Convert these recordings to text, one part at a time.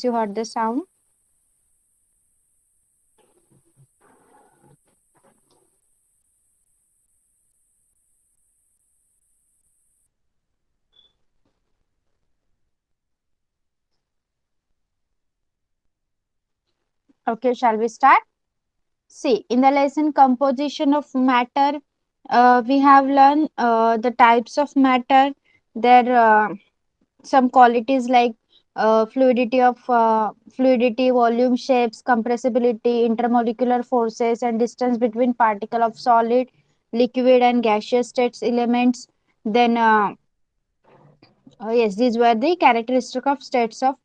you heard the sound. Okay, shall we start? See, in the lesson composition of matter, we have learned the types of matter, their some qualities like fluidity, volume, shapes, compressibility, intermolecular forces, and distance between particle of solid, liquid, and gaseous states elements. Then, yes, these were the characteristic of states of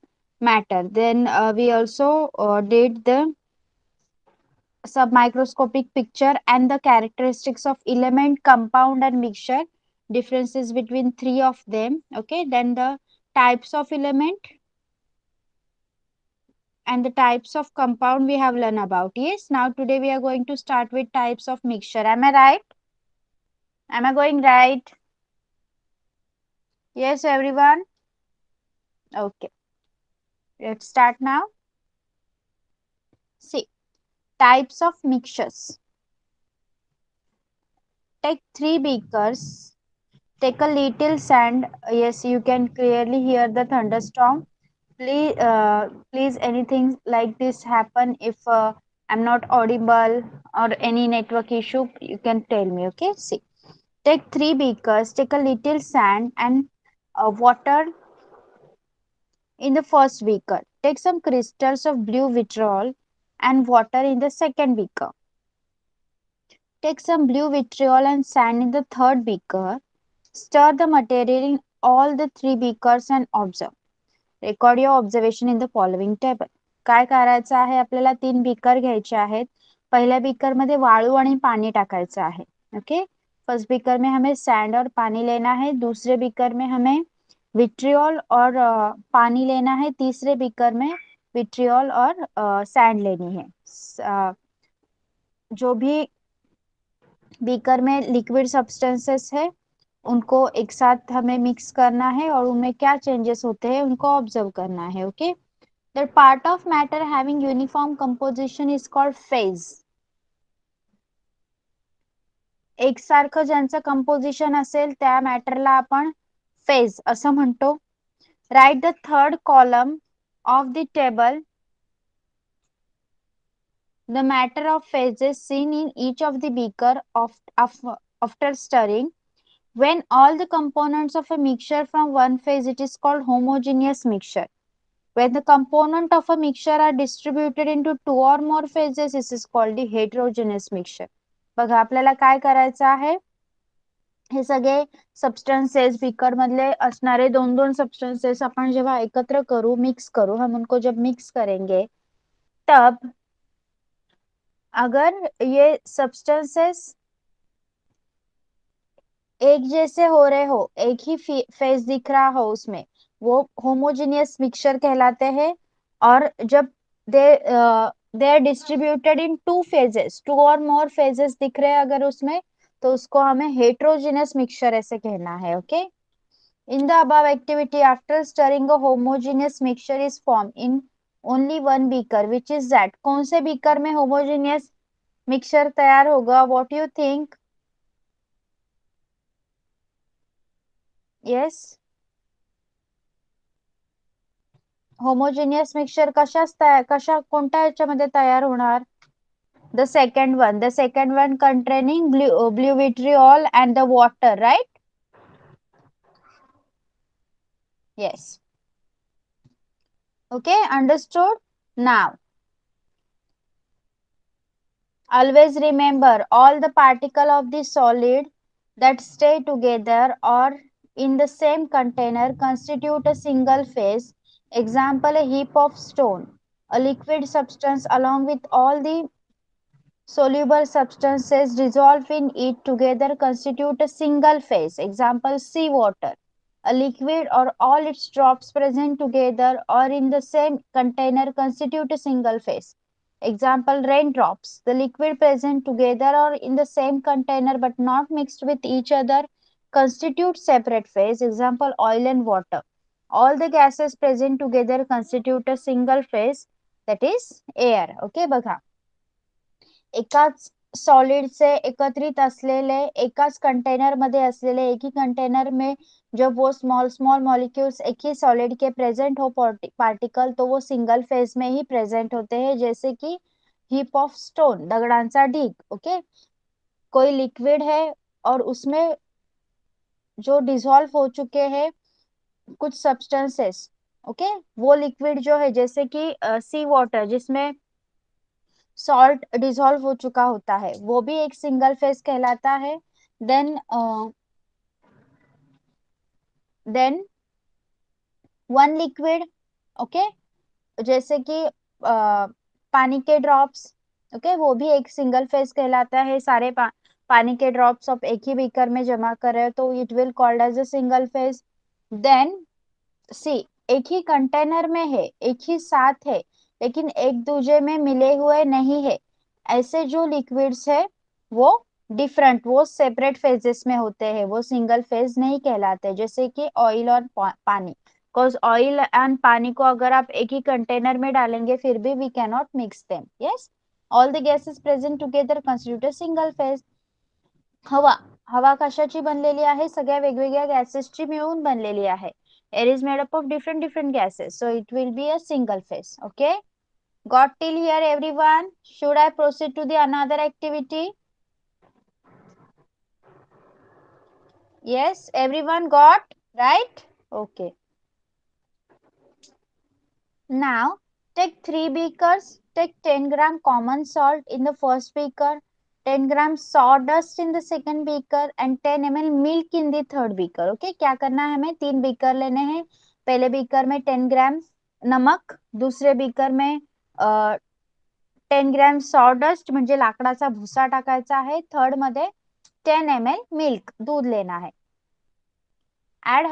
matter. Then we also did the submicroscopic picture and the characteristics of element, compound, and mixture, differences between three of them. Okay, then the types of element and the types of compound we have learned about. Yes, now today we are going to start with types of mixture. Am I right? Am I going right? Yes, everyone. Okay, let's start now. See, types of mixtures. Take three beakers. Take a little sand. Yes, you can clearly hear the thunderstorm. Please, anything like this happen if I'm not audible or any network issue, you can tell me. Okay, see. Take three beakers, take a little sand and water in the first beaker. Take some crystals of blue vitriol and water in the second beaker. Take some blue vitriol and sand in the third beaker. Stir the material in all the three beakers and observe. Record your observation in the following table. काय करायचं आहे आपल्याला? तीन beaker घ्यायचे आहेत. पहिल्या beaker मध्ये वाळू आणि पानी टाकायचं आहे. ओके, फर्स्ट बीकर में हमें सैंड और पानी लेना है. दूसरे बीकर में हमें विट्रियोल और पानी लेना है. तीसरे बीकर में विट्रियोल और सैंड लेनी है. जो भी बीकर में लिक्विड सब्सटेंसेस है उनको एक साथ हमें मिक्स करना है और उनमें क्या चेंजेस होते हैं उनको ऑब्जर्व करना है. Okay, the part of matter having uniform composition is called phase. एकसारखं ज्यांचं कंपोजिशन असेल त्या मॅटरला आपण फेज असं म्हणतो. Write the third column of the table the matter of phases seen in each of the beaker after stirring. When all the components of a mixture from one phase, it is called homogeneous mixture. When the component of a mixture are distributed into two or more phases, this is called the heterogeneous mixture. बघा आपल्याला काय करायचं आहे, हे सगळे substances beaker मधले असणारे दोन दोन सब्सटेंसेस आपण जेव्हा एकत्र करू, मिक्स करू, हम उनको जब मिक्स करेंगे तब अगर ये सब्सटेंसेस एक जैसे हो रहे हो, एक ही फेज दिख रहा हो उसमें, वो होमोजेनियस मिक्सचर कहलाते हैं. और जब they they are distributed in two phases, two or more phases दिख रहे हैं अगर उसमें, तो उसको हमें हेट्रोजेनियस मिक्सचर ऐसे कहना है. Okay, in the above activity after stirring a homogeneous mixture is form in only one beaker, which is that. कौन से बीकर में होमोजेनियस मिक्सचर तैयार होगा? What you think? Yes, homogeneous mixture कशा कोणत्या याच्यामध्ये तयार होणार? The second one containing blue vitriol and the water, right? Yes. Okay, understood. Now always remember all the particle of the solid that stay together or in the same container constitute a single phase. Example, a heap of stone. A liquid substance along with all the soluble substances dissolved in it together constitute a single phase. Example, sea water. A liquid or all its drops present together or in the same container constitute a single phase. Example, raindrops. The liquid present together or in the same container but not mixed with each other constitute separate phase. Example, oil and water. All the gases present together constitute a single phase, that is air. Okay बघा, एकाच सॉलिडचे एकत्रित असलेले एकाच container मध्ये असलेले एक ही container में जब वो स्मॉल स्मॉल मॉलिक्यूल्स एक ही सॉलिड के प्रेजेंट हो पार्टिकल, तो वो सिंगल फेज में ही प्रेजेंट होते हैं, जैसे कि हीप ऑफ स्टोन, दगडांचा ढीग. ओके, कोई लिक्विड है और उसमें जो डिसॉल्व हो चुके हैं कुछ सब्सटेंसेस. ओके, वो लिक्विड जो है जैसे कि सी वाटर जिसमें सॉल्ट डिसॉल्व हो चुका होता है, वो भी एक सिंगल फेज कहलाता है. Then then one liquid. Okay, जैसे कि पानी के ड्रॉप्स. ओके, वो भी एक सिंगल फेज कहलाता है. सारे पानी के ड्रॉप्स आप एक ही बीकर में जमा कर रहे हो तो it will called as a single phase. Then see, एक ही कंटेनर में है, एक ही साथ है, लेकिन एक दूसरे में मिले हुए नहीं है, ऐसे जो लिक्विड्स है वो डिफरेंट, वो सेपरेट फेजेस में होते हैं, वो सिंगल फेज नहीं कहलाते. जैसे कि ऑयल और पानी. बिकॉज ऑयल एंड पानी को अगर आप एक ही कंटेनर में डालेंगे फिर भी we can not mix them. Yes, all the gases present together constitute a single phase. हवा, हवा कशाची बनलेली आहे, सगळ्या वेगवेगळ्या गॅसेसची मिळून बनलेली आहे. Air is made up of different different gases, so it will be a single phase. Okay, got till here everyone? Should I proceed to the another activity? Yes, everyone got, right? Okay, now take 3 beakers. Take 10 gram common salt in the first beaker, 10 gram sawdust in the second beaker and 10 ml milk in the third beaker. Okay, क्या करना है, हमें 3 beaker लेने हैं. पहले beaker में 10 ग्राम नमक, दूसरे बीकर में 10 ग्रॅम सॉडस्ट म्हणजे लाकडाचा भुसा टाकायचा आहे. थर्ड मध्ये 10 ml मिल्क, दूध लेना है. Add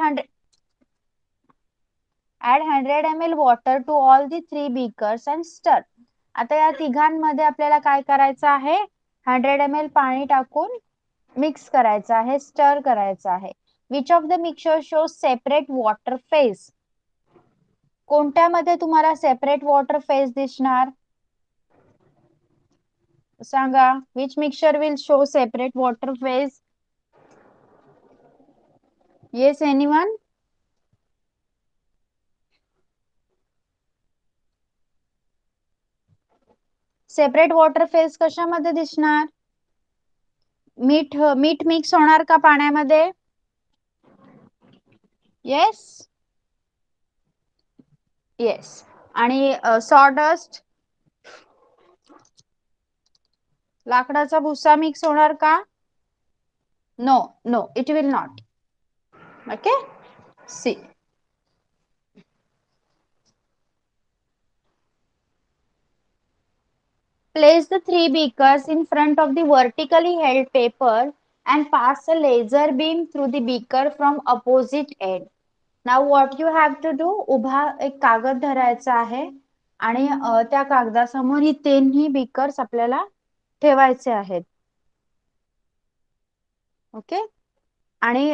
100 ml water to all the 3 beakers and stir. आता या तिघांमध्ये आपल्याला काय करायचं आहे, 100 ml पाणी टाकून मिक्स करायचं आहे, स्टर करायचं आहे. Which of the mixture shows separate water phase. कोणत्यामध्ये तुम्हाला सेपरेट वॉटर फेज दिसणार सांगा. Which mixture will show separate water phase? Yes, anyone? Separate water phase कशामध्ये दिसणार? मीठ मीठ मिक्स होणार का पाण्यामध्ये? Yes, yes. आणि सॉडस्ट, लाकडाचा भुसा मिक्स होणार का? No, no, it will not. Okay, see. Place the 3 beakers in front of the vertically held paper and pass a laser beam through the beaker from opposite end. Now what you have to do, उभा एक कागद धरायचा आहे आणि त्या कागदासमोर ही तीनही beakers आपल्याला ठेवायचे आहेत. ओके, आणि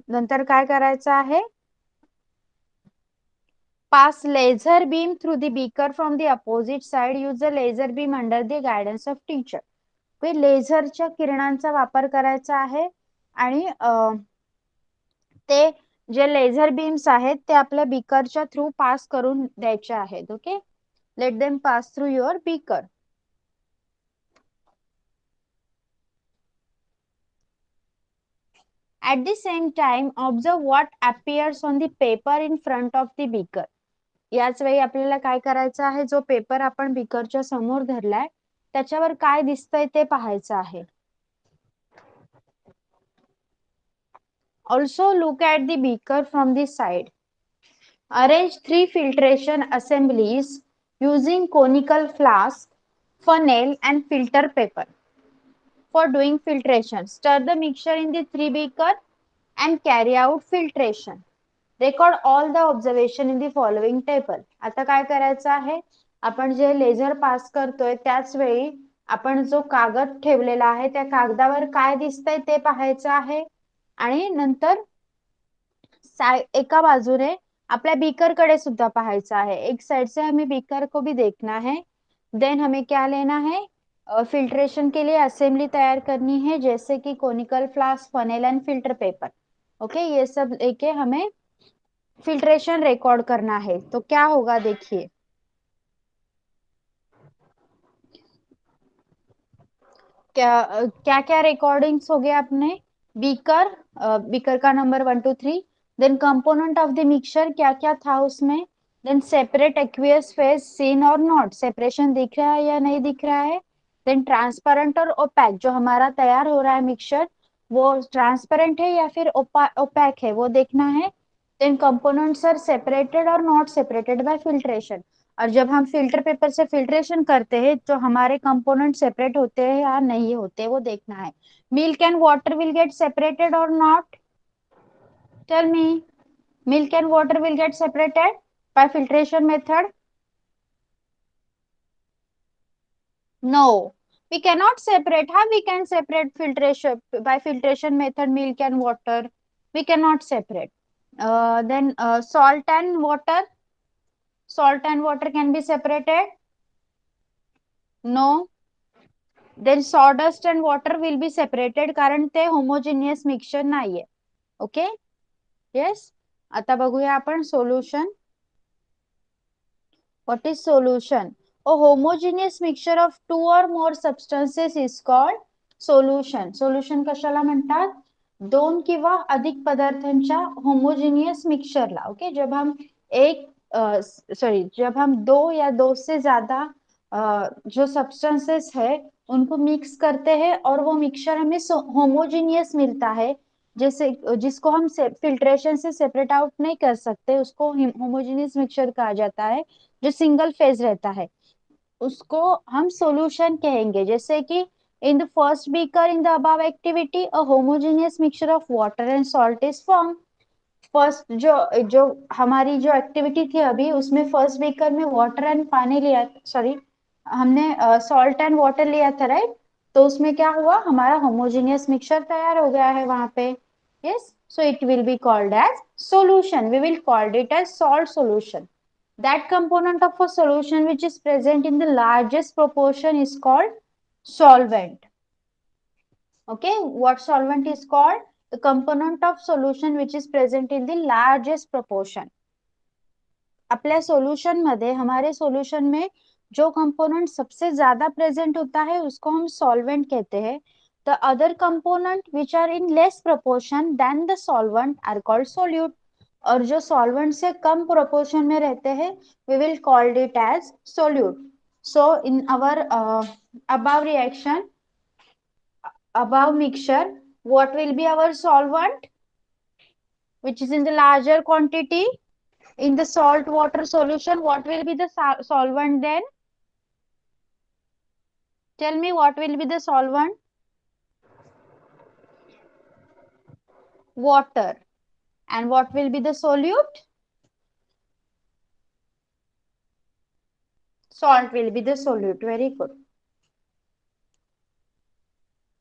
नंतर काय करायचं आहे, pass laser beam through the beaker from the opposite side. Use the laser beam under the guidance of teacher. लेझरच्या किरणांचा वापर करायचा आहे आणि ते जे लेझर बीम्स आहेत ते आपल्या बीकरच्या थ्रू पास करून द्यायचे आहेत. Okay, let them pass through your beaker. At the same time, observe what appears on the paper in front of the beaker. याच वेळी आपल्याला काय करायचं आहे, जो पेपर आपण बीकरच्या समोर धरलाय त्याच्यावर काय दिसतंय ते पाहायचं आहे. Also look at the beaker from the side. Arrange 3 filtration assemblies using conical flask, funnel and filter paper. For doing filtration, stir the mixture in the 3 beaker and carry out filtration. Record all the observation in the following table. आता काय करायचं आहे, आपण जे laser पास करतोय त्याच वेळी आपण जो कागद ठेवलेला आहे त्या कागदावर काय दिसतंय ते पाहायचं आहे आणि नंतर एका बाजूने आपल्या बीकर कडे सुद्धा पाहायचं आहे, एक साइड से हमें बीकर को भी देखना है। देन हमें क्या लेना है, फिल्ट्रेशन के लिए असेंबली तैयार करनी है, जैसे कि conical flask, funnel and filter paper. Okay, ये सब लेके हमें फिल्ट्रेशन रिकॉर्ड करना है। तो क्या होगा देखिए, क्या क्या रिकॉर्डिंग्स हो गया अपने। बीकर, बीकर का number 1 2 3। Then component of the mixture, क्या क्या था उसमें। Then separate aqueous phase seen or not, separation दिख रहा है या नहीं दिख रहा है। देन ट्रांसपेरेंट और ओपैक, जो हमारा तैयार हो रहा है मिक्सचर वो ट्रांसपेरेंट है या फिर ओपैक है वो देखना है। Then components are separated or not separated by filtration, और जब हम फिल्टर पेपर से फिल्ट्रेशन करते हैं तो हमारे कंपोनेंट सेपरेट होते हैं या नहीं होते वो देखना है। Milk and water will get separated or not, tell me. Milk and water will get separated by filtration method? No, we cannot separate. How we can separate filtration by filtration method, milk and water? We cannot separate. Then salt and water can be separated? No. Then sawdust and water will be separated कारण ते homogeneous mixture नाहीये. Okay, yes. आता बघूया आपण solution. What is solution? A homogeneous mixture of two or more substances is called solution. Solution कशाला म्हणतात, दोन किंवा अधिक पदार्थांच्या होमोजेनियस मिक्सचरला. ओके, जब हम एक जब हम दो या दो से ज्यादा जो सब्सटेंसेस है उनको मिक्स करते हैं और वो मिक्सचर हमें होमोजीनियस मिलता है, जैसे जिसको हम फिल्ट्रेशन से सेपरेट आउट नहीं कर सकते, उसको होमोजीनियस मिक्सचर कहा जाता है। जो सिंगल फेज रहता है उसको हम सॉल्यूशन कहेंगे। जैसे कि in the first beaker in the above activity a homogeneous mixture of water and salt is form. First जो जो हमारी जो एक्टिविटी थी अभी उसमें फर्स्ट बीकर में वाटर एंड पानी लिया, सॉरी हमने सॉल्ट एंड वाटर लिया था, राइट। तो उसमें क्या हुआ, हमारा होमोजेनियस मिक्सचर तैयार हो गया है वहां पे। Yes, so it will be called as solution, we will called it as salt solution. That component of a solution which is present in the largest proportion is called solvent. Okay, what solvent is called? The component of solution which is present in the largest proportion. आपल्या solution मध्ये, हमारे solution में जो component सबसे ज्यादा present होता है उसको हम सॉल्वेंट कहते हैं. The other component which are in less proportion then the solvent are called solute. और जो सॉल्वेंट से कम प्रोपोर्शन में रहते हैं we will called it as solute. So in our above reaction, above mixture, what will be our solvent which is in the larger quantity? In the salt water solution, what will be the solvent then? Tell me, what will be the solvent? Water. And what will be the solute? Salt will be the solute. Very good.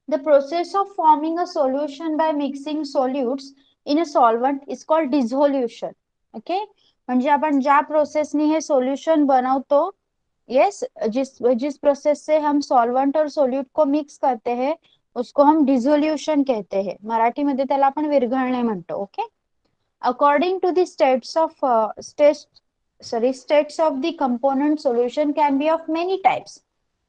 The process of forming a solution by mixing solutes in a solvent is called dissolution. Okay, म्हणजे आपण ज्या प्रोसेसनी हे solution बनवतो, yes, जिस जिस process से हम solvent और solute को मिक्स करते हैं उसको हम डिसोल्यूशन कहते हैं. मराठीमध्ये त्याला आपण विरघळणे म्हणतो. Okay, according to the states of the component, solution can be of many types.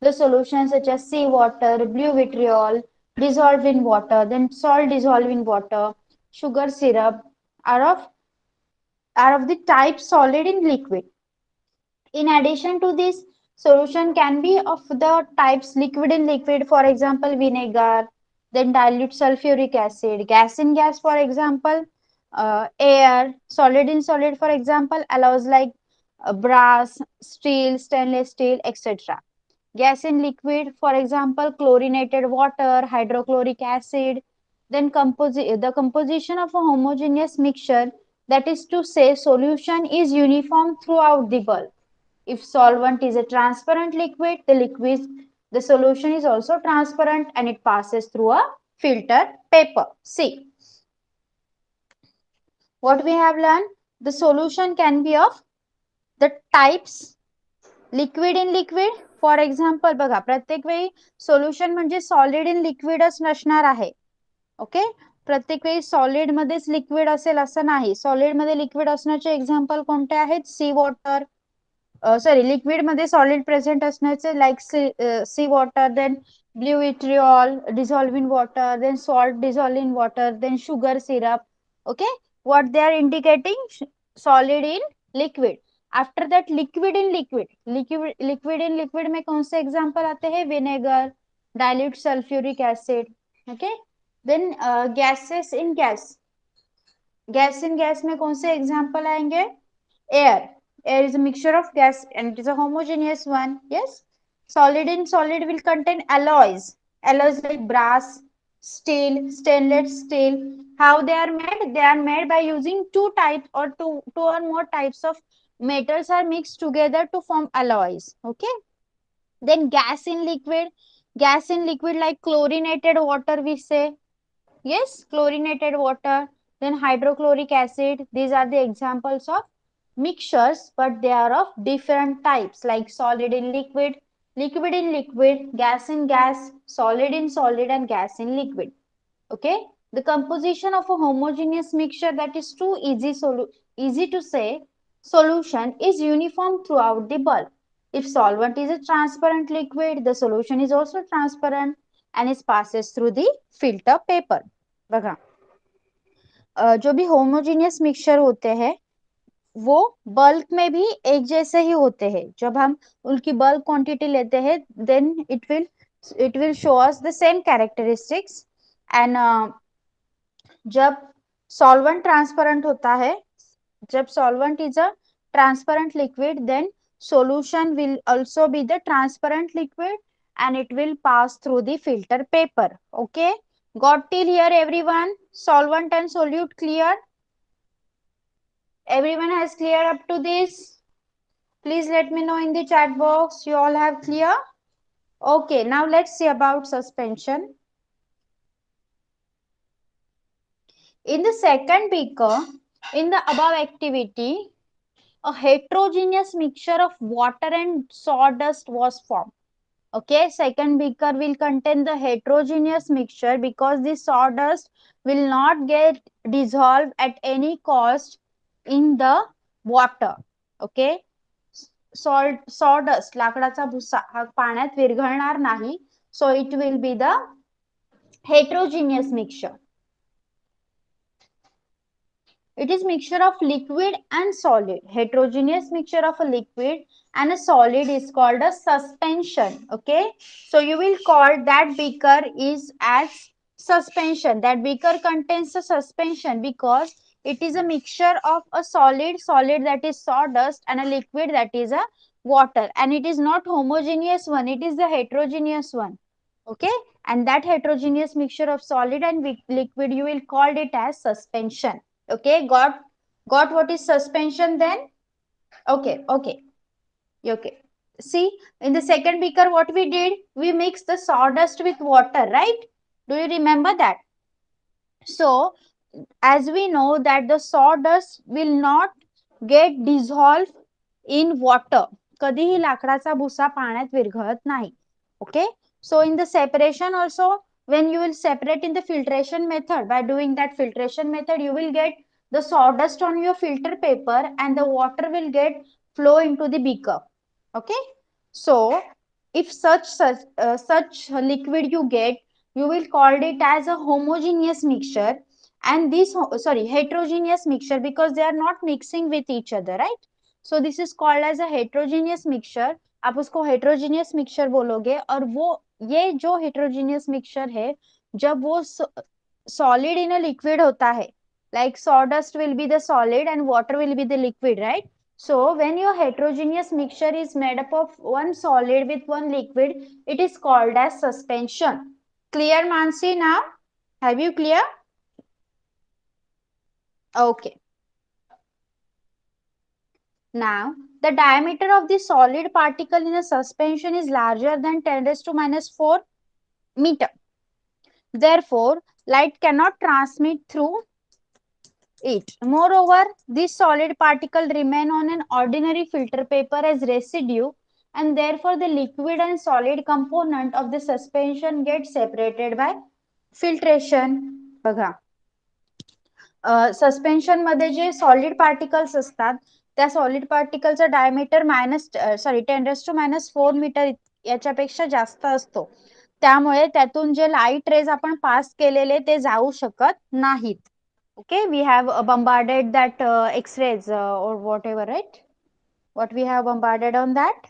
The solutions such as sea water, blue vitriol, dissolved in water, then salt dissolved in water, sugar syrup are of the type solid in liquid. In addition to this, solution can be of the types liquid in liquid, for example vinegar, then dilute sulfuric acid, gas in gas, for example air, solid in solid, for example alloys like brass, steel, stainless steel, etc. Gas in liquid, for example chlorinated water, hydrochloric acid. Then the composition of a homogeneous mixture, that is to say solution, is uniform throughout the bulk. If solvent is a transparent liquid, the solution is also transparent and it passes through a filter paper. See what we have learned. The solution can be of the types liquid in liquid. For example बघा, प्रत्येक वेळी solution म्हणजे solid in लिक्विडच नसणार आहे. Okay, प्रत्येक वेळी solid मध्येच liquid असेल असं नाही. सॉलिड मध्ये लिक्विड असण्याचे एक्झाम्पल कोणते आहेत? सी वॉटर, सॉरी, लिक्विड मध्ये सॉलिड प्रेझेंट असण्याचे like sea water, then blue vitriol dissolve in water, then salt dissolve in water, then sugar syrup. Okay, what they are indicating? Solid in liquid. After that liquid in liquid. Liquid in liquid में कौन से example आते हैं? Vinegar, dilute sulphuric acid. Okay, then gases in gas. Gas in gas में कौन से example आएंगे? Air. Air is a mixture of gas and it is a homogeneous one. Yes. Solid in solid will contain alloys. Alloys like brass, steel, stainless steel. How they are made? They are made by using two types or two or more types of metals are mixed together to form alloys. Okay. Then gas in liquid. Gas in liquid like chlorinated water we say. Yes, chlorinated water. Then hydrochloric acid. These are the examples of mixtures, but they are of different types like solid in liquid, liquid in liquid, gas in gas, solid in solid, and gas in liquid. Okay, the composition of a homogeneous mixture that is too easy to say solution is uniform throughout the bulk. If solvent is a transparent liquid, the solution is also transparent and it passes through the filter paper. बघा, जो भी homogeneous mixture होते हैं वो bulk में भी एक जैसे ही होते हैं. जब हम उनकी बल्क क्वांटिटी लेते हैं then it will show us the same characteristics. And जब सॉल्वेंट ट्रांसपेरेंट होता है, जब solvent is a transparent liquid, then solution will also be the transparent liquid and it will pass through the filter paper. Okay, got till here everyone? Solvent and solute clear? Everyone has clear up to this? Please let me know in the chat box. You all have clear? Okay, now let's see about suspension. In the second beaker, in the above activity, a heterogeneous mixture of water and sawdust was formed. Okay, second beaker will contain the heterogeneous mixture because the sawdust will not get dissolved at any cost in the water. Okay, sawdust, लाकडाचा भुसा हा पाण्यात विरघळणार नाही. So it will be the heterogeneous mixture. It is mixture of liquid and solid. Heterogeneous mixture of a liquid and a solid is called a suspension. Okay, so you will call that beaker is as suspension. That beaker contains a suspension because it is a mixture of a solid that is sawdust and a liquid that is a water, and it is not homogeneous one, it is the heterogeneous one. Okay, and that heterogeneous mixture of solid and liquid you will call it as suspension. Okay, got what is suspension then? Okay, okay, okay. See, in the second beaker what we did? We mixed the sawdust with water, right? Do you remember that? So as we know that the sawdust will not get dissolved in water. कधीही लाकडाचा भुसा पाण्यात विरघळत नाही. Okay, so in the separation also, when you will separate in the filtration method, by doing that filtration method you will get the sawdust on your filter paper and the water will get flow into the beaker. Okay, so if such liquid you get, you will call it as a homogeneous mixture, and this heterogeneous mixture because they are not mixing with each other, right? So this is called as a heterogeneous mixture. आप उसको heterogeneous mixture बोलोगे, और वो ये जो heterogeneous mixture है जब वो solid in a liquid होता है, like sawdust will be the solid and water will be the liquid, right? So when your heterogeneous mixture is made up of one solid with one liquid, it is called as suspension. Clear, Mansi? Now have you clear? Okay. Now, the diameter of the solid particle in a suspension is larger than 10 raised to minus 4 meter. Therefore, light cannot transmit through it. Moreover, this solid particle remain on an ordinary filter paper as residue, and therefore the liquid and solid component of the suspension get separated by filtration. बघा, suspension मध्ये जे solid particles असतात त्या solid पार्टिकलचा diameter -10⁻⁴ याच्यापेक्षा जास्त असतो. त्यामुळे त्यातून जे light rays आपण पास केलेले ते जाऊ शकत नाहीत. Okay, we have bombarded that X-rays or whatever, right? What we have bombarded on that?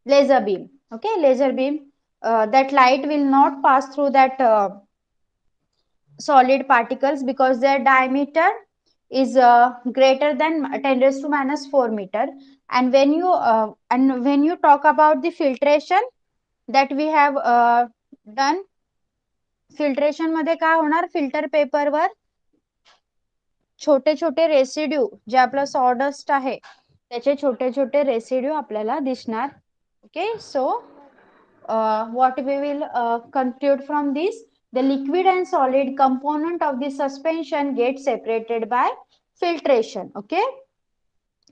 Laser beam. Okay, laser beam. That light will not pass through that solid particles because their diameter is greater than 10⁻⁴ meter. And when you talk about the filtration that we have done, filtration मध्ये काय होणार, filter पेपरवर छोटे छोटे residue जे आपलं sawdust आहे त्याचे छोटे छोटे रेसिड्यू आपल्याला दिसणार. Okay, so what we will conclude from this, the liquid and solid component of the suspension get separated by filtration. Okay,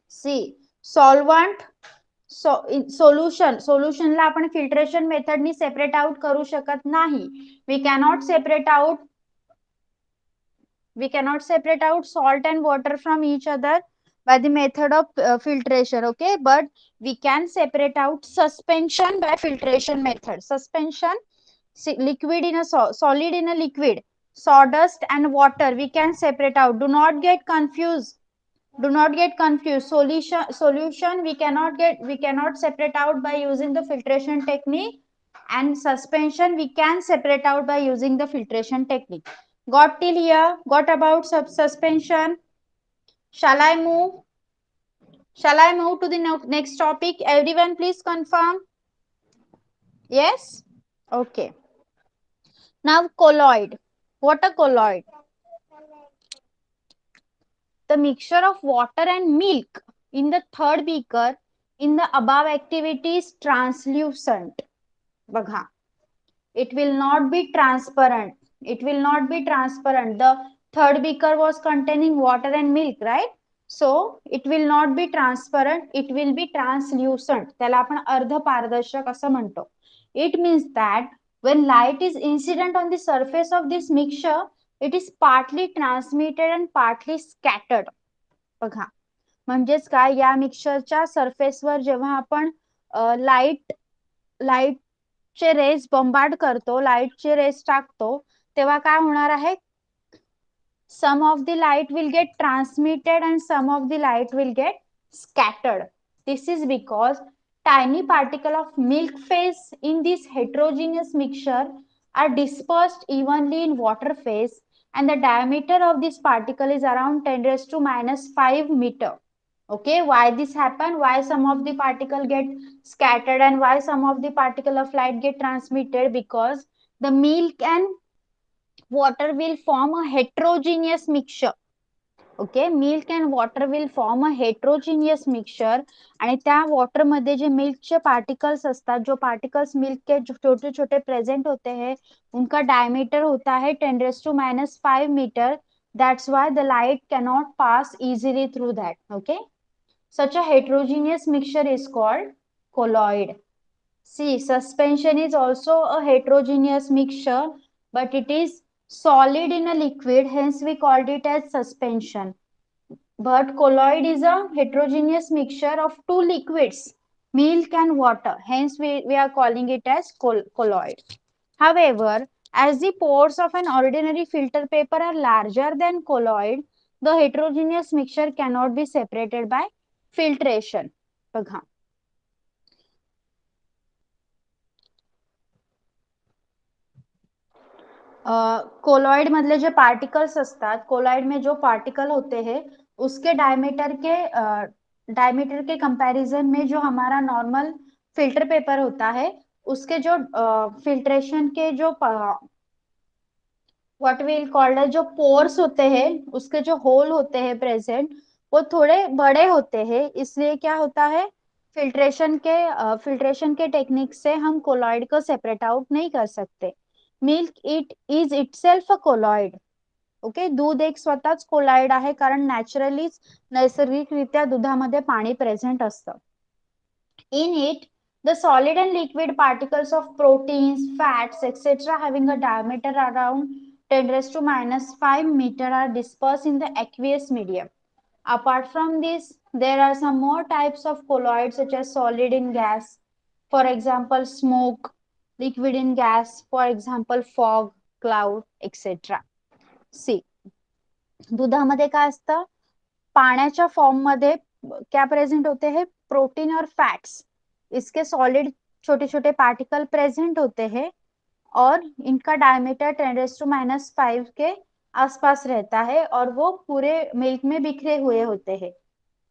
see, solvent, सोल्युशनला आपण फिल्ट्रेशन मेथडनी सेपरेट आउट करू शकत नाही. We cannot separate out salt and water from each other by the method of filtration. Okay, but we can separate out suspension by filtration method. Suspension, liquid in a solid in a liquid, sawdust and water we can separate out. Do not get confused. Solution we cannot separate out by using the filtration technique, and suspension we can separate out by using the filtration technique. Got till here? Got about suspension? Shall I move to the next topic? Everyone please confirm. Yes? Okay. Now colloid. What a colloid? The mixture of water and milk in the third beaker in the above activity is translucent. Bagha. It will not be transparent. The third beaker was containing water and milk, right? So it will not be transparent. It will be translucent. त्याला आपण अर्धपारदर्शक असं म्हणतो. It means that when light is incident on the surface of this mixture, it is partly transmitted and partly scattered. बघा, म्हणजेच काय, या मिक्सचरच्या सरफेसवर जेव्हा आपण लाईट चे रेज बॉम्बार्ड करतो, लाईट चे रेज टाकतो, तेव्हा काय होणार आहे, some of the light will get transmitted and some of the light will get scattered. This is because tiny particle of milk phase in this heterogeneous mixture are dispersed evenly in water phase, and the diameter of this particle is around 10⁻⁵ meter. Okay, why this happen? Why some of the particle get scattered and why some of the particle of light get transmitted? Because the milk and water will form a heterogeneous mixture. Okay, milk and water will form a heterogeneous mixture, आणि त्या water मध्ये जे मिल्कचे particles असतात, जो particles milk के छोटे छोटे present होते हैं, उनका डायमीटर होता है 10⁻⁵ meter. That's why the light cannot pass easily through that. Okay, such a heterogeneous mixture is called colloid. See, suspension is also a heterogeneous mixture, but it is solid in a liquid, hence we called it as suspension. But colloid is a heterogeneous mixture of two liquids, milk and water, hence we are calling it as colloid. However, as the pores of an ordinary filter paper are larger than colloid, the heterogeneous mixture cannot be separated by filtration. बघा, colloid मधले जो particles असतात, colloid में जो particle होते हैं उसके diameter के कंपैरिजन में जो हमारा नॉर्मल फिल्टर पेपर होता है उसके जो फिल्ट्रेशन के जो व्हाट विल कॉल्ड जो पोर्स होते हैं, उसके जो होल होते हैं प्रेजेंट, वो थोड़े बड़े होते हैं. इसलिए क्या होता है, फिल्ट्रेशन के टेक्निक से हम कोलॉइड को सेपरेट आउट नहीं कर सकते. Milk it is itself a colloid. Okay, दूध एक स्वतःच कोलॉइड आहे, कारण नॅचरलीच नैसर्गिकरित्या दुधामध्ये पाणी प्रेझेंट असतं. In it, the solid and liquid particles of proteins, fats, etc. having a diameter around 10 raised to minus 5 meter are dispersed in the aqueous medium. Apart from this, there are some more types of colloids such as solid in gas, for example, smoke, liquid in gas, for example, fog, cloud, etc. See, दुधामध्ये काय असतं, पाण्याच्या form मध्ये क्या present होते हैं, protein और fats. इसके सॉलिड छोटे छोटे पार्टिकल प्रेजेंट होते हैं और इनका डायमीटर 10⁻⁵ के आसपास रहता है और वो पूरे मिल्क में बिखरे हुए होते हैं.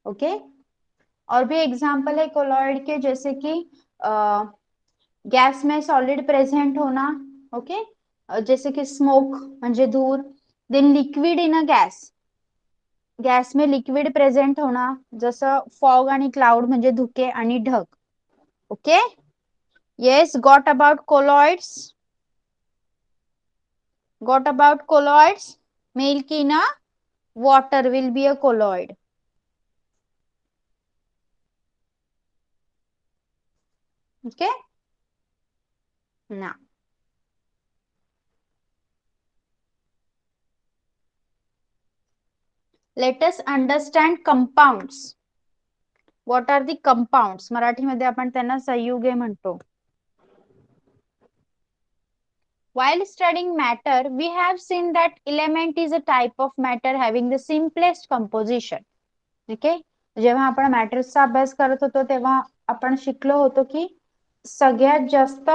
ओके, और भी एग्जांपल है कोलॉइड के, जैसे कि गैस में सॉलिड प्रेझेंट होना. ओके, जैसे की स्मोक म्हणजे धूर. Then liquid in a gas, gas में लिक्विड प्रेझेंट होना, जसं फॉग आणि क्लाउड म्हणजे धुके आणि ढग. Okay, yes, got about colloids. Milk in a water will be a colloid. Okay, now let us understand compounds. What are the compounds? मराठीमध्ये आपण त्यांना संयुगे म्हणतो. While studying matter, we have seen that element is a type of matter having the simplest composition. Okay, जेव्हा आपण मॅट्रिक्सचा अभ्यास करत होतो तेव्हा आपण शिकलो होतो की सगळ्यात जास्त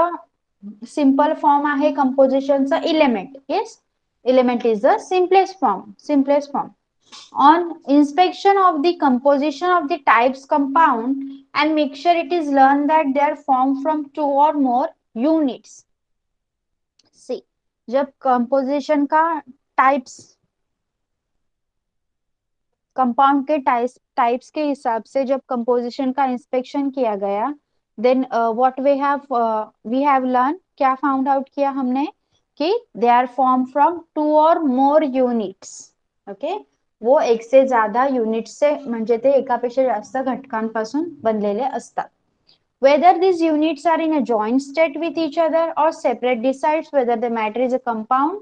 सिंपल फॉर्म आहे कंपोजिशनचा element. Yes, element is the simplest form. On inspection of the composition of the types compound and mixture, it is learned that they are formed from 2 or more units. See, जब composition का types, compound के types के हिसाब से जब composition का inspection किया गया, then what we have learn, क्या फाउंड आउट किया हमने कि दे आर फॉर्म फ्रॉम 2 और मोर युनिट्स. ओके, वो एक से ज्यादा युनिट से म्हणजे ते एकापेक्षा जास्त घटकांपासून बनलेले असतात. Whether these units are in a joint state with each other or separate decides whether the matter is a compound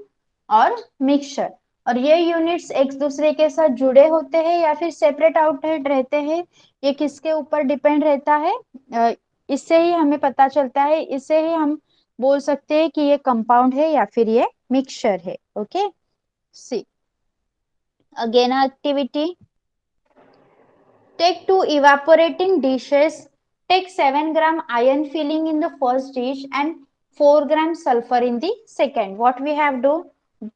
or mixture. और ये यूनिट्स एक दूसरे के साथ जुड़े होते हैं या फिर सेपरेट आउटहेड रहते हैं, ये किसके ऊपर डिपेंड रहता है, इससे ही हमें पता चलता है, इससे ही हम बोल सकते हैं कि ये कंपाउंड है या फिर ये मिक्सचर है. Okay, see again activity. Take 2 evaporating dishes. Take 7 gram iron filling in the first dish and 4 gram sulfur in the second. What we have to do?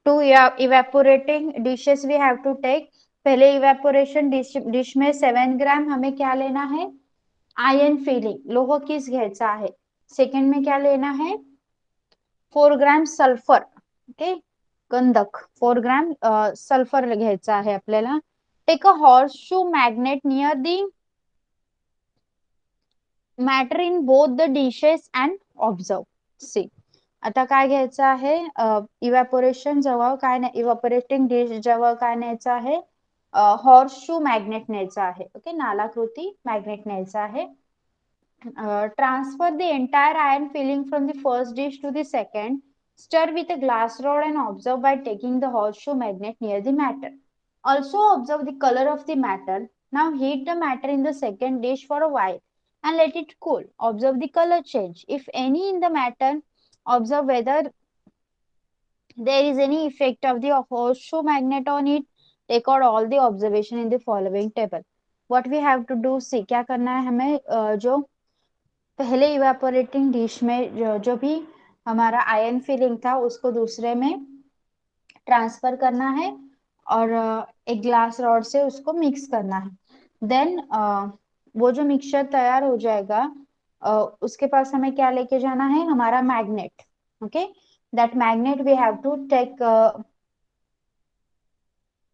2 evaporating dishes we have to take. पहले evaporation dish में 7 ग्राम हमें क्या लेना है, ion filling, लोह किस घ्यायचा आहे. सेकंड में क्या लेना है, 4 ग्राम सल्फर. ओके, गंधक 4 ग्राम सल्फर घ्यायचा आहे आपल्याला. Take a horseshoe magnet near the matter in both the dishes and observe. See, आता काय घ्यायचं आहे, इव्हॅपोरेशन जवळ काय नाही, इव्हॅपोरेटिंग डिश जवळ काय न्यायचं आहे, हॉर्स शू मॅग्नेट न्यायचं आहे. ओके, नालाकृती मॅग्नेट न्यायचं आहे. Transfer the entire iron filling from the first dish to the second. Stir with a glass rod and observe by taking the horseshoe magnet near the matter. Also observe the color of the matter. Now heat the matter in the second dish for a while and let it cool. Observe the color change, if any, in the matter. Observe whether there is any effect of the horseshoe magnet on it. Record all the observation in the following table. What we have to do, see क्या करना है हमें, जो पहले evaporating dish में जो भी हमारा आयन फिलिंग था उसको दूसरे में ट्रांसफर करना है और एक ग्लास रॉड से उसको मिक्स करना है. देन वो जो मिक्सचर तैयार हो जाएगा, उसके पास हमें क्या लेके जाना है, हमारा magnet. Okay, that magnet we have to take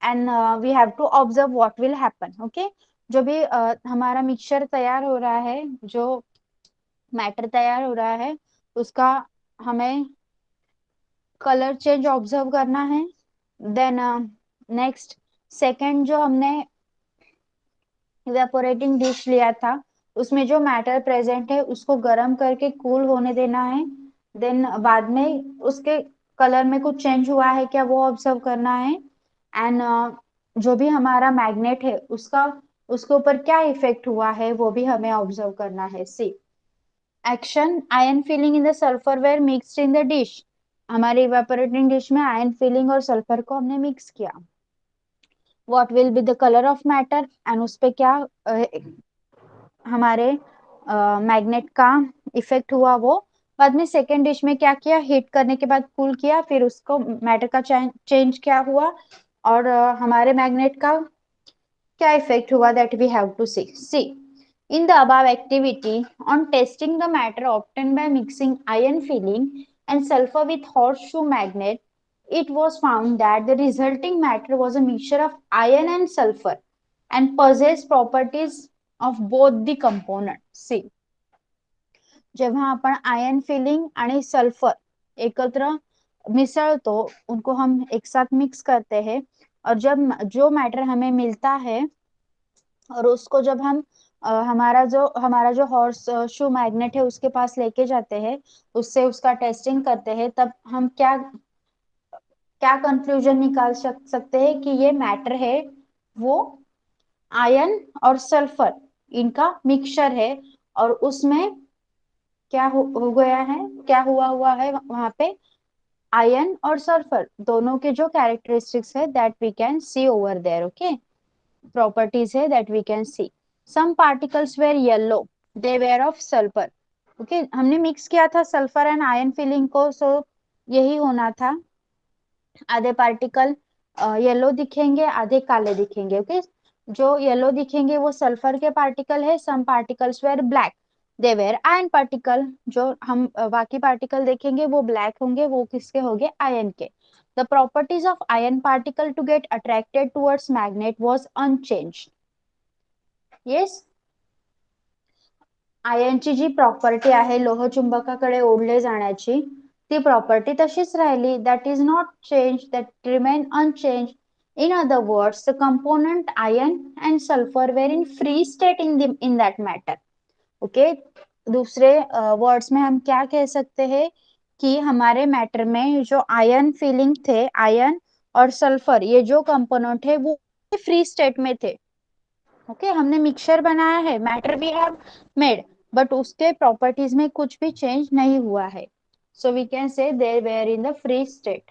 and we have to observe what will happen. Okay, जो भी हमारा मिक्सचर तैयार हो रहा है, जो मैटर तैयार हो रहा है, उसका हमें कलर चेंज ऑब्जर्व करना है। देन नेक्स्ट सेकंड जो हमने इवेपोरेटिंग डिश लिया था उसमें जो मैटर प्रेजेंट है उसको गर्म करके कूल होने देना है। देन बाद में उसके कलर में कुछ चेंज हुआ है क्या वो ऑब्जर्व करना है। एंड जो भी हमारा मैग्नेट है उसका उसके ऊपर क्या इफेक्ट हुआ है वो भी हमें ऑब्जर्व करना है। See action iron filling in the sulphur were mixed in the dish. हमारे इवेपोरेटिंग डिश में आयन फिलिंग और सल्फर को हमने मिक्स किया। What will be the colour of matter and उस पे क्या हमारे मैग्नेट का इफेक्ट हुआ वो। बाद में सेकेंड डिश में क्या किया, हीट करने के बाद कूल किया, फिर उसको मैटर का चेंज क्या हुआ और हमारे मैग्नेट का क्या इफेक्ट हुआ, that we have to see. See in the above activity, on testing the matter obtained by mixing iron filling and sulfur with horseshoe magnet, it was found that the resulting matter was a mixture of iron and sulfur and possessed properties of both the components. See, जेव्हा आपण ion filling आणि sulphur एकत्र मिसळतो उनको हम एक साथ mix करते हैं और जब जो मैटर हमें मिलता है और उसको जब हम हमारा जो हॉर्स शू मैग्नेट है उसके पास लेके जाते हैं, उससे उसका टेस्टिंग करते हैं, तब हम क्या क्या कंक्लूजन निकाल सकते हैं कि ये मैटर है वो आयन और सल्फर इनका मिक्सचर है और उसमें क्या हो गया है, क्या हुआ है वहां पे आयन और सल्फर दोनों के जो कैरेक्टरिस्टिक्स है that we can see over there. Okay, properties है that we can see. Some particles were yellow, they were of sulphur. Okay, हमने मिक्स किया था सल्फर एंड आयन फिलिंग को, सो यही होना था। आधे पार्टिकल येलो दिखेंगे, आधे काले दिखेंगे। ओके, जो येलो दिखेंगे वो सल्फर के पार्टिकल है। Some particles were black, they were iron particle. जो हम बाकी पार्टिकल देखेंगे वो ब्लैक होंगे, वो किसके होंगे, आयन के। The properties of iron particle to get attracted towards magnet was unchanged. Yes, आयनची जी प्रॉपर्टी आहे लोह चुंबकाकडे ओढले जाण्याची ती प्रॉपर्टी तशीच राहिली, that is not change, that remain unchange. In other words the component iron and sulphur were in free state in that matter. Okay, दूसरे वर्ड्स में हम क्या कह सकते हैं कि हमारे मैटर में जो आयन फीलिंग थे, आयन और सल्फर ये जो कंपोनेंट है वो फ्री स्टेट में थे। ओके, हमने मिक्सचर बनाया है, matter we have made, but उसके प्रॉपर्टीज में कुछ भी चेंज नहीं हुआ है, सो we can say they were in the free state.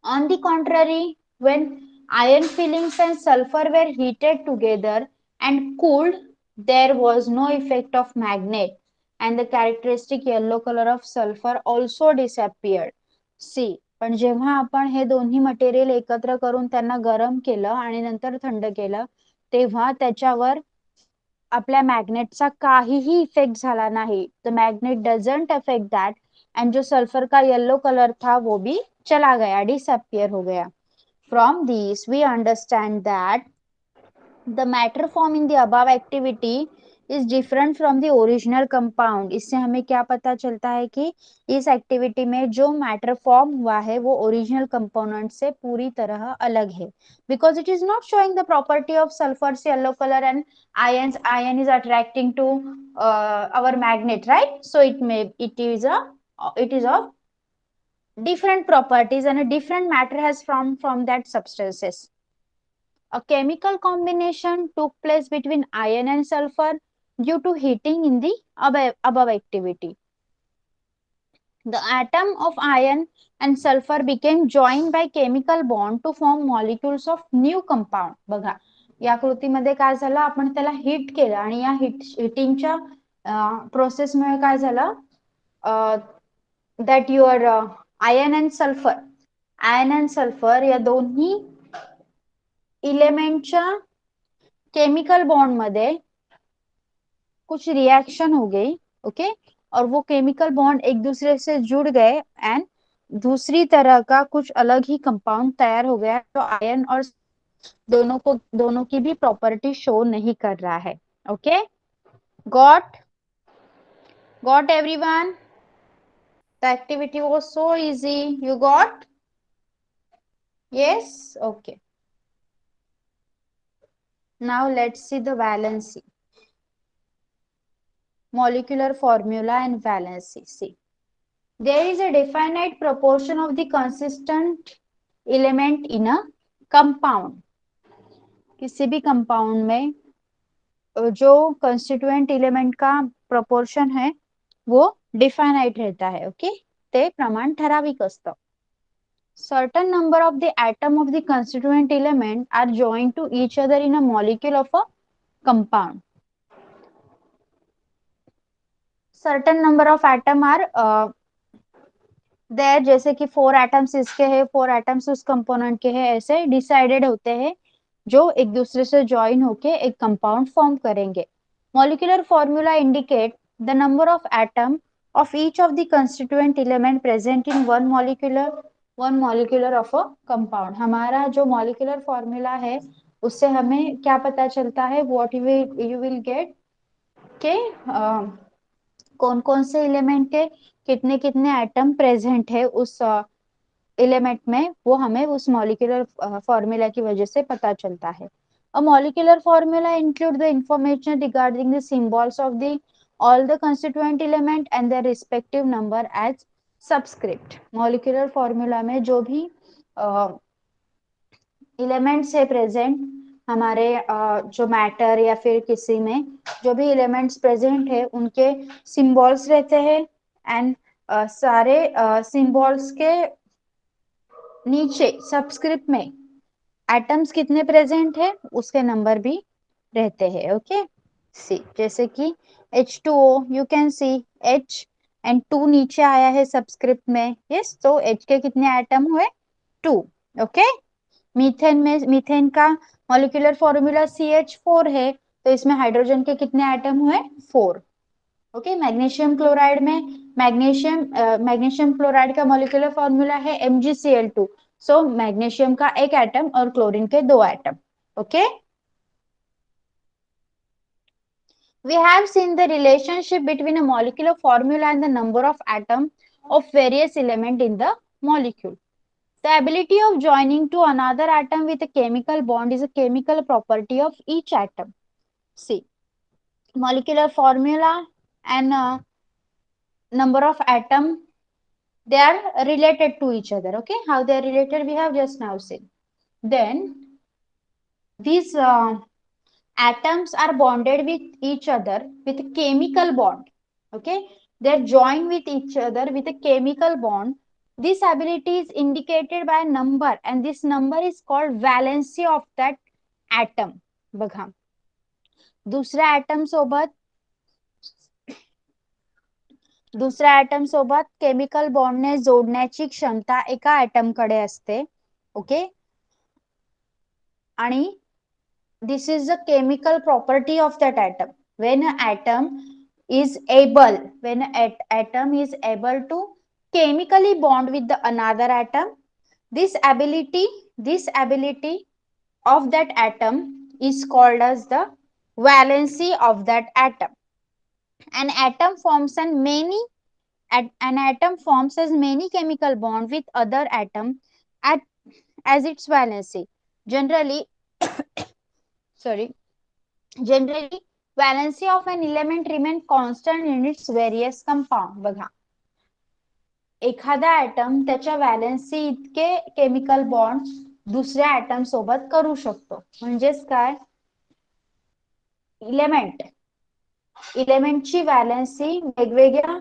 On the contrary, when iron fillings and sulfur were heated together and cooled, there was no effect of magnet and the characteristic yellow color of sulfur also disappeared. See, पण जेव्हा आपण हे दोन्ही material एकत्र करून त्यांना गरम केलं आणि नंतर थंड केलं तेव्हा त्याच्यावर आपल्या मॅग्नेटचा काहीही इफेक्ट झाला नहीं। The magnet doesn't affect that and जो सल्फर का येलो कलर था वो भी चला गया, डिसअपियर हो गया। From this we understand that the matter form in the above activity is different from the original compound. इससे हमें क्या पता चलता है कि इस एक्टिविटी में जो मैटर फॉर्म हुआ है वो ओरिजिनल कंपोनेंट से पूरी तरह अलग है, because it is not showing the property of sulphurs yellow colour and ion is attracting to our magnet, right? So it is of different properties and a different matter has from that substances. A chemical combination took place between iron and sulfur due to heating in the above activity. The atom of iron and sulfur became joined by chemical bond to form molecules of new compound. बघा या कृतीमध्ये काय झालं, आपण त्याला heat केलं आणि या हिटिंगच्या प्रोसेसमुळे काय झालं, that your ion and sulphur या दोन्ही इलेमेंटच्या केमिकल बॉन्ड मध्ये कुछ रिएक्शन हो गई। ओके, और वो केमिकल बॉन्ड एक दूसरे से जुड़ गए एंड दूसरी तरह का कुछ अलग ही कंपाउंड तैयार हो गया, तो आयन और दोनों की भी प्रॉपर्टी शो नहीं कर रहा है। Okay, got everyone? The activity was so easy. You got? Yes? Okay. Now let's see the valency. Molecular formula and valency. See. There is a definite proportion of the consistent element in a compound. किसी भी compound में जो constituent element का proportion है वो definite रहता है. Okay, ते प्रमाण ठराविक असतं. Certain number of the atom of the constituent element are joined to each other in a molecule of a compound. Certain number of atom are there, जैसे कि 4 एटम्स इसके हैं, 4 एटम्स उस कंपोनेंट के हैं, ऐसे डिसाइडेड होते हैं जो एक दूसरे से ज्वाइन होके एक कंपाउंड फॉर्म करेंगे. Molecular formula indicate the number of atom of each of the constituent element present in one molecular of a compound. हमारा जो molecular formula है उससे हमें क्या पता चलता है, what you will get के कौन कौन से एलिमेंट के कितने कितने एटम प्रेजेंट है उस एलिमेंट में, वो हमें उस मॉलिक्यूलर फॉर्मूला की वजह से पता चलता है. A molecular formula include the information regarding the symbols of the all the constituent element and their respective number as subscript. Molecular formula में जो भी एलिमेंट्स है प्रेजेंट हमारे जो मैटर या फिर किसी में जो भी एलिमेंट्स प्रेजेंट है उनके सिंबल्स रहते हैं. एंड सारे सिंबल्स के नीचे सबस्क्रिप्ट में एटम्स कितने प्रेजेंट है उसके नंबर भी रहते हैं. ओके, सी जैसे कि H2O you can see H and 2 नीचे आया है सबस्क्रिप्ट में. यस, तो H के कितने एटम हुए? 2. ओके, मीथेन में मीथेन का मॉलिक्यूलर फॉर्मूला CH4 है, तो इसमें हाइड्रोजन के कितने एटम हुए? 4. ओके, मैग्नीशियम क्लोराइड में मैग्नीशियम क्लोराइड का मॉलिक्यूलर फॉर्मूला है MgCl2. सो मैग्नीशियम का एक एटम और क्लोरीन के 2 atom. Okay, we have seen the relationship between a molecular formula and the number of atoms of various element in the molecule. The ability of joining to another atom with a chemical bond is a chemical property of each atom. See, molecular formula and number of atom, they are related to each other. Okay, how they are related we have just now seen. Then these atoms are bonded with each other with a chemical bond. Okay, they are joined with each other with a chemical bond. This ability is indicated by a number and this number is called valency of that atom. बघा, दुसऱ्या atom सोबत chemical बॉन्डने जोडण्याची क्षमता एका atom कडे असते. Okay, आणि this is the chemical property of that atom. When an atom is able to chemically bond with the another atom, this ability of that atom is called as the valency of that atom. An atom forms as many chemical bond with other atom at as its valency. Generally sorry, generally valency of an element remain constant in its various compound. बघा, एखादा atom त्याच्या valency इतके chemical bond दुसऱ्या atom सोबत करू शकतो. म्हणजेच काय, इलेमेंटची व्हॅलेन्सी वेगवेगळ्या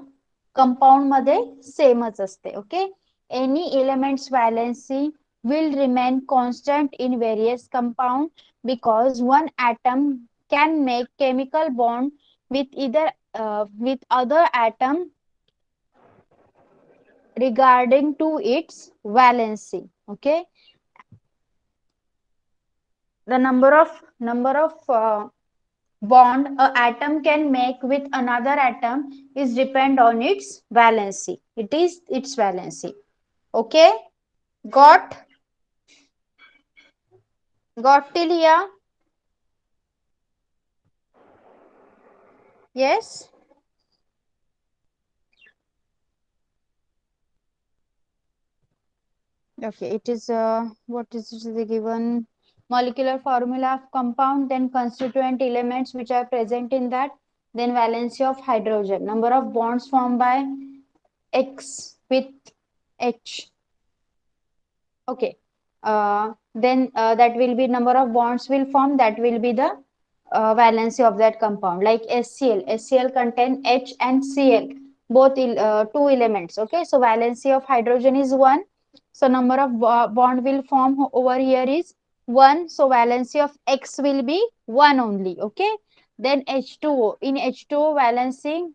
कंपाऊंड मध्ये सेमच असते. Okay, any elements valency will remain constant in various compound because one atom can make chemical bond with other atom regarding to its valency. Okay, the number of bond a atom can make with another atom is depend on its valency. It is its valency. Okay, got till here? Yes, Okay, it is what is the given molecular formula of compound, then constituent elements which are present in that, then valency of hydrogen, number of bonds formed by X with H. Okay. Then that will be number of bonds will form, that will be the valency of that compound. Like HCl, HCl contain H and Cl, both two elements. Okay, so valency of hydrogen is 1. So number of bond will form over here is 1. So valency of X will be 1 only. Okay. Then H2O, in H2O valency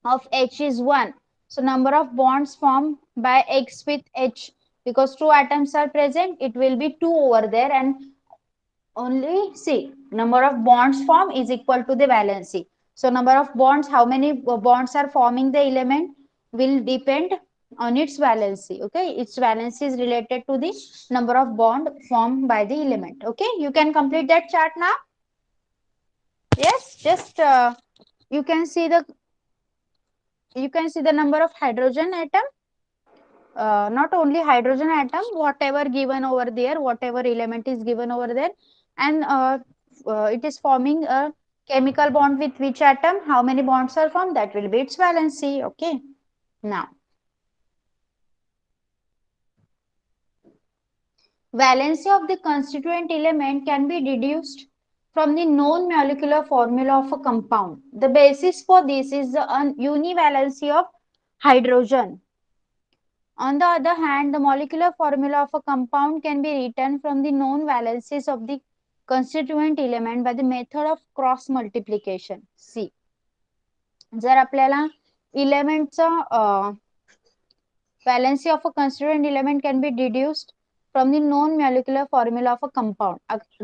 of H is 1. So number of bonds formed by X with H, because two atoms are present, it will be 2 over there, and only C, number of bonds formed is equal to the valency. So number of bonds, how many bonds are forming the element will depend on its valency. Okay, its valency is related to the number of bond formed by the element. Okay, you can complete that chart now. Yes, just you can see the number of hydrogen atom, not only hydrogen atom, whatever given over there, whatever element is given over there, and it is forming a chemical bond with which atom, how many bonds are formed, that will be its valency. Okay, now valency of the constituent element can be deduced from the known molecular formula of a compound. The basis for this is the univalency of hydrogen. On the other hand, the molecular formula of a compound can be written from the known valencies of the constituent element by the method of cross multiplication. See, जर आपल्याला elementचा valency of a constituent element can be deduced from the known molecular formula of a compound.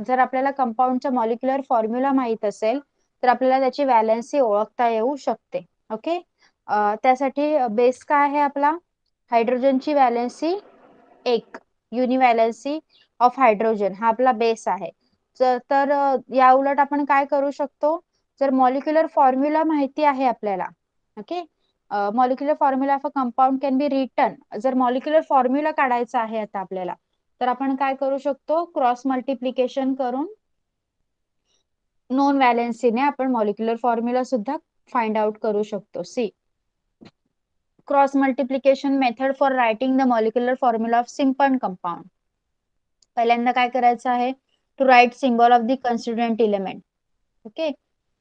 जर आपल्याला कंपाऊंडचा molecular formula माहित असेल तर आपल्याला त्याची valency ओळखता येऊ शकते. ओके, त्यासाठी बेस काय आहे आपला, हायड्रोजनची व्हॅलेन्सी 1, युनिव्हॅलेन्सी ऑफ हायड्रोजन हा आपला बेस आहे. तर या उलट आपण काय करू शकतो, जर मॉलिक्युलर फॉर्म्युला माहिती आहे आपल्याला, okay, molecular formula of a compound can be written, जर मॉलिक्युलर फॉर्म्युला काढायचा आहे आता आपल्याला, तर आपण काय करू शकतो, क्रॉस मल्टिप्लिकेशन करून नॉन व्हॅलेन्सीने आपण मॉलिक्युलर फॉर्म्युला सुद्धा फाइंड आउट करू शकतो. See, cross multiplication method for writing the molecular formula of simple compound. पहिल्यांदा काय करायचं आहे, to write symbol of the constituent element. Okay,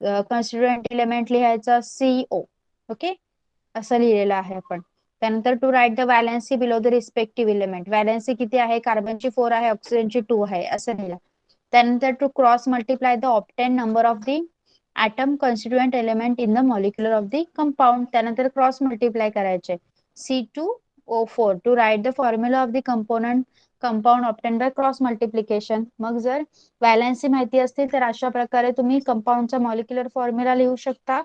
constituent element लिहायचा CO. ओके, असं लिहिलेलं आहे आपण. त्यानंतर to write the valency below the respective element, valency किती आहे, कार्बनची 4 आहे, ऑक्सिजनची 2 आहे, असं लिहिलं. त्यानंतर to cross multiply the obtain number of the atom constituent element in the molecular of the compound. त्यानंतर क्रॉस मल्टिप्लाय करायचे, C2O4 to write the formula of the compound obtain by cross multiplication. मग जर valency माहिती असतील तर अशा प्रकारे तुम्ही कंपाऊंडचा मॉलिक्युलर फॉर्म्युला लिहू शकता.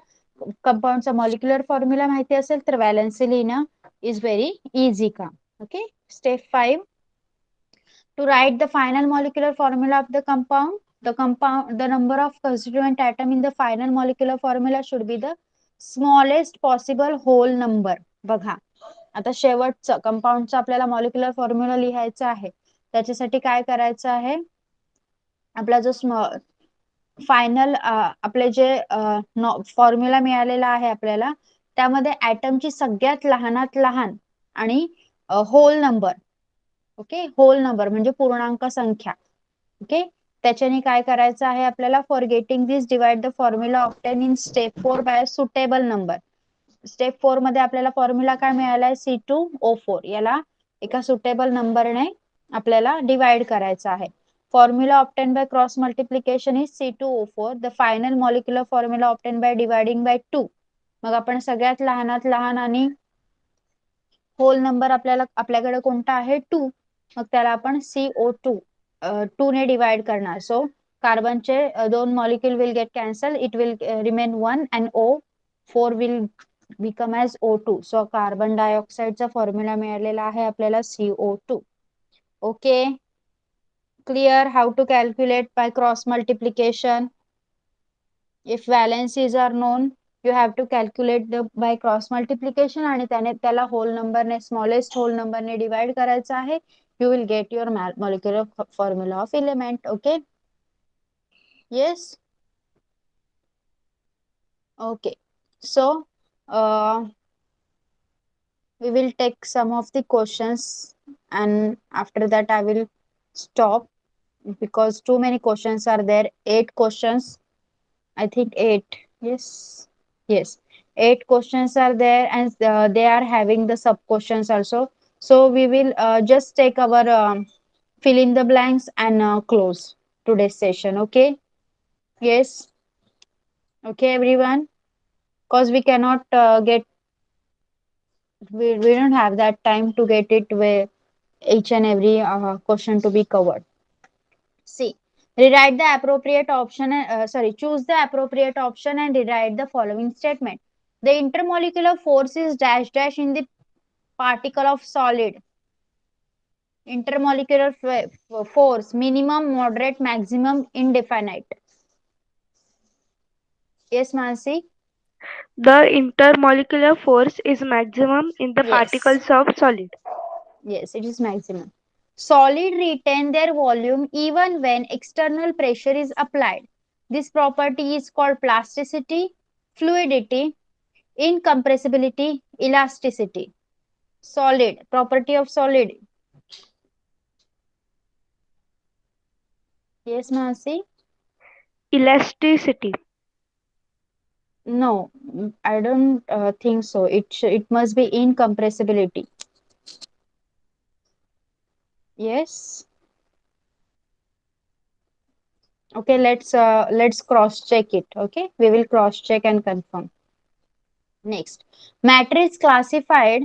कंपाऊंडचा मॉलिक्युलर फॉर्म्युला माहिती असेल तर व्हॅलेन्सी लिहिणं इज व्हेरी इझी काम. Okay, step 5, to write the final molecular formula of the compound, the number of constituent atom in the final molecular formula should be the smallest possible whole number. बघा, आता शेवटचं कंपाऊंडचा आपल्याला molecular formula लिहायचा आहे, त्याच्यासाठी काय करायचं आहे, आपला जो फायनल आपले जे फॉर्म्युला मिळालेला आहे आपल्याला, त्यामध्ये ऍटमची सगळ्यात लहानात लहान आणि whole number, okay, whole number म्हणजे पूर्णांक संख्या. ओके, त्याच्याने काय करायचं आहे आपल्याला, for getting this divide the formula obtain in step 4 by suitable number. Step 4 मध्ये आपल्याला फॉर्म्युला काय मिळालाय, C2O4, याला एका सुटेबल नंबरने आपल्याला डिवाइड करायचा आहे. Formula obtain by cross multiplication is C2O4, the final molecular formula obtain by dividing by 2. मग आपण सगळ्यात लहानात लहान आणि होल नंबर आपल्याकडे कोणता आहे, 2, मग त्याला आपण CO2 2 ने डिवाइड करणार. सो कार्बनचे 2 molecule will get cancel, it will remain 1 and O4 will become as O2. So carbon डायऑक्साइडचा फॉर्म्युला मिळालेला आहे आपल्याला CO2. Okay, clear, how to calculate by cross multiplication. If valencies are known, you have to calculate the by cross multiplication, आणि त्याला whole नंबरने, smallest whole नंबरने divide करायचं आहे. you will get your molecular formula of element. Okay. Yes. Okay. So uh, we will take some of the questions, and after that I will stop because too many questions are there. 8 questions, I think 8. Yes. Yes. 8 questions are there, and they are having the sub questions also. So we will just take our fill in the blanks and close today's session. Okay. Yes. Okay, everyone. Because we cannot get, we don't have that time to get it where each and every question to be covered. See, rewrite the appropriate option. Choose the appropriate option and rewrite the following statement. The intermolecular force is dash dash in the particle of solid. Intermolecular force minimum, moderate, maximum, indefinite. Yes, Mansi. The intermolecular force is maximum in the Yes. particles of solid. Yes, it is maximum. Solid retain their volume even when external pressure is applied. This property is called plasticity, fluidity, incompressibility, elasticity. Solid, property of solid. Yes, Mansi? Elasticity. No, I don't think so. It must be incompressibility. Yes. Okay, let's cross check it. Okay, we will cross check and confirm. Next, matter is classified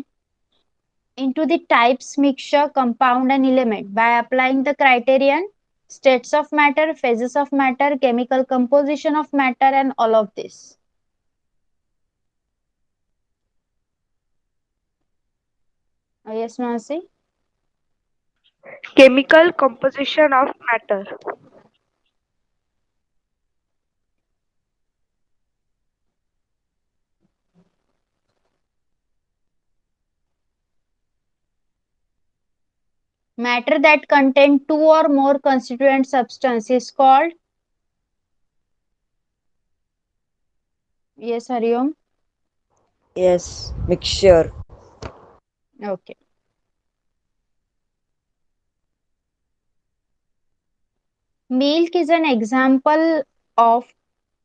into the types, mixture, compound, and element by applying the criterion states of matter, phases of matter, chemical composition of matter, and all of this. Yes, Mansi? Chemical composition of matter. Matter that contain two or more constituent substance is called. Yes, Hariom. Yes, mixture. Okay. Milk is an example of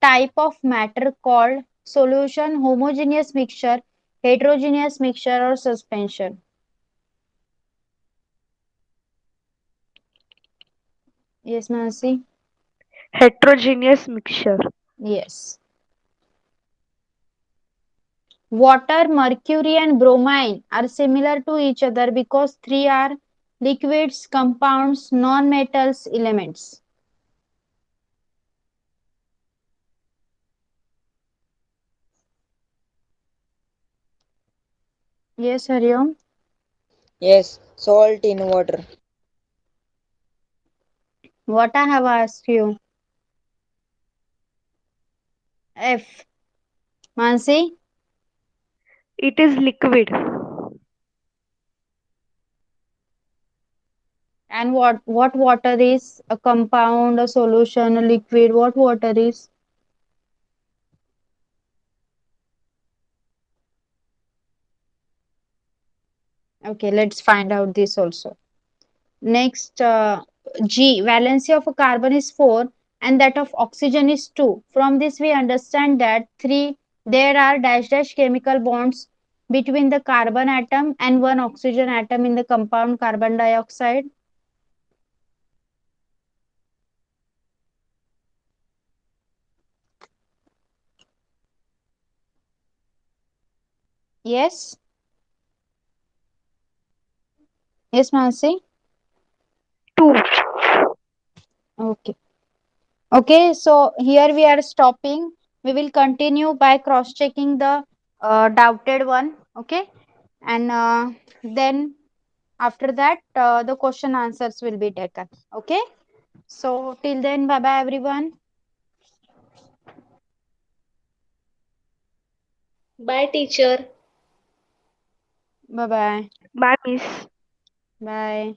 type of matter called solution, homogeneous mixture, heterogeneous mixture, or suspension. Yes, Mansi. Heterogeneous mixture. Yes. Water, mercury, and bromine are similar to each other because three are liquids, compounds, non-metals, elements. Yes, Hariom. Yes, salt in water. What I have asked you? F. Mansi. It is liquid. And what water is? A compound, a solution, a liquid. What water is? Okay, let's find out this also. Next, G. Valency of a carbon is 4 and that of oxygen is 2. From this we understand that 3 there are dash dash chemical bonds between the carbon atom and one oxygen atom in the compound carbon dioxide. Yes. Yes, Mansi. 2. Okay. Okay, so here we are stopping. We will continue by cross checking the doubted one. Okay, and then after that the question answers will be taken. Okay, so till then, bye bye everyone. Bye, teacher. Bye bye. Bye, miss. Bye.